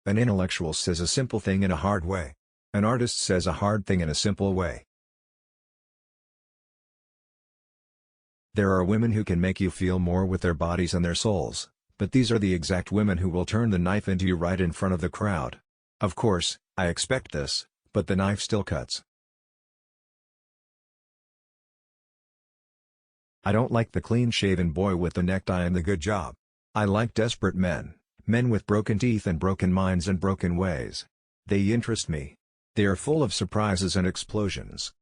An intellectual says a simple thing in a hard way. An artist says a hard thing in a simple way. There are women who can make you feel more with their bodies and their souls, but these are the exact women who will turn the knife into you right in front of the crowd. Of course, I expect this, but the knife still cuts. I don't like the clean-shaven boy with the necktie and the good job. I like desperate men, men with broken teeth and broken minds and broken ways. They interest me. They are full of surprises and explosions.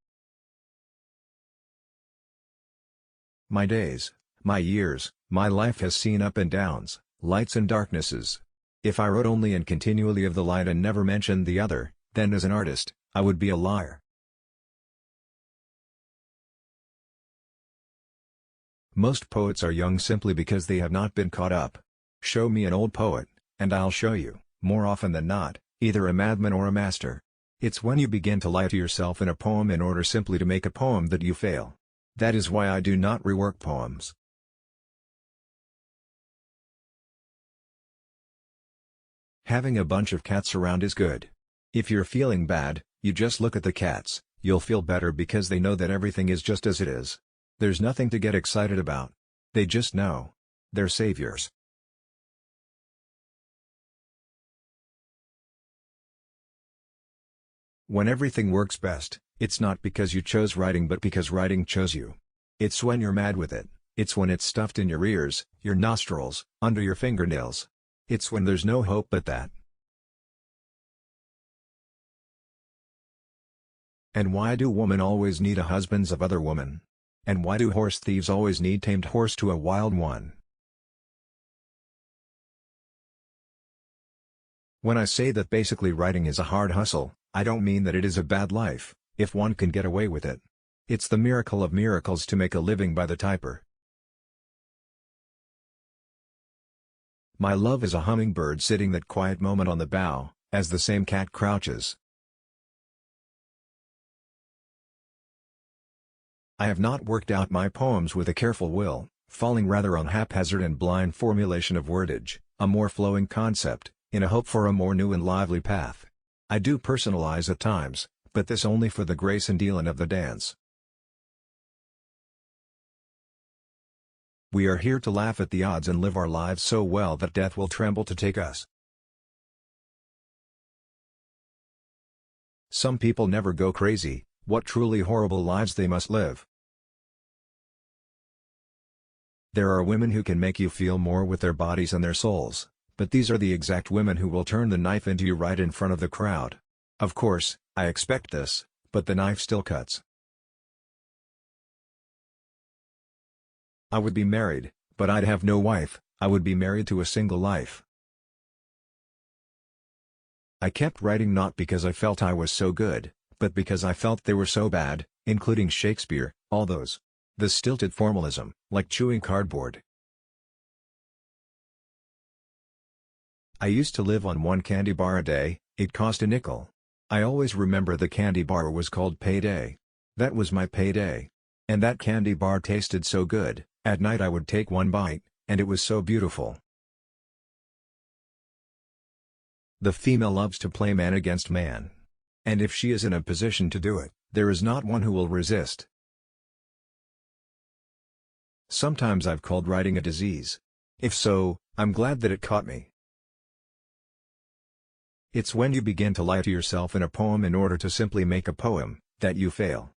My days, my years, my life has seen up and downs, lights and darknesses. If I wrote only and continually of the light and never mentioned the other, then as an artist, I would be a liar. Most poets are young simply because they have not been caught up. Show me an old poet, and I'll show you, more often than not, either a madman or a master. It's when you begin to lie to yourself in a poem in order simply to make a poem that you fail. That is why I do not rework poems. Having a bunch of cats around is good. If you're feeling bad, you just look at the cats, you'll feel better because they know that everything is just as it is. There's nothing to get excited about. They just know. They're saviors. When everything works best, it's not because you chose writing but because writing chose you. It's when you're mad with it, it's when it's stuffed in your ears, your nostrils, under your fingernails. It's when there's no hope but that. And why do women always need a husbands of other women? And why do horse thieves always need tamed horse to a wild one? When I say that basically writing is a hard hustle, I don't mean that it is a bad life, if one can get away with it. It's the miracle of miracles to make a living by the typer. My love is a hummingbird sitting that quiet moment on the bough, as the same cat crouches. I have not worked out my poems with a careful will, falling rather on haphazard and blind formulation of wordage, a more flowing concept, in a hope for a more new and lively path. I do personalize at times, but this only for the grace and elan of the dance. We are here to laugh at the odds and live our lives so well that death will tremble to take us. Some people never go crazy, what truly horrible lives they must live. There are women who can make you feel more with their bodies and their souls, but these are the exact women who will turn the knife into you right in front of the crowd. Of course, I expect this, but the knife still cuts. I would be married, but I'd have no wife. I would be married to a single life. I kept writing not because I felt I was so good, but because I felt they were so bad, including Shakespeare, all those. The stilted formalism, like chewing cardboard. I used to live on one candy bar a day, it cost a nickel. I always remember the candy bar was called Payday. That was my payday. And that candy bar tasted so good, at night I would take one bite, and it was so beautiful. The female loves to play man against man. And if she is in a position to do it, there is not one who will resist. Sometimes I've called writing a disease. If so, I'm glad that it caught me. It's when you begin to lie to yourself in a poem in order to simply make a poem, that you fail.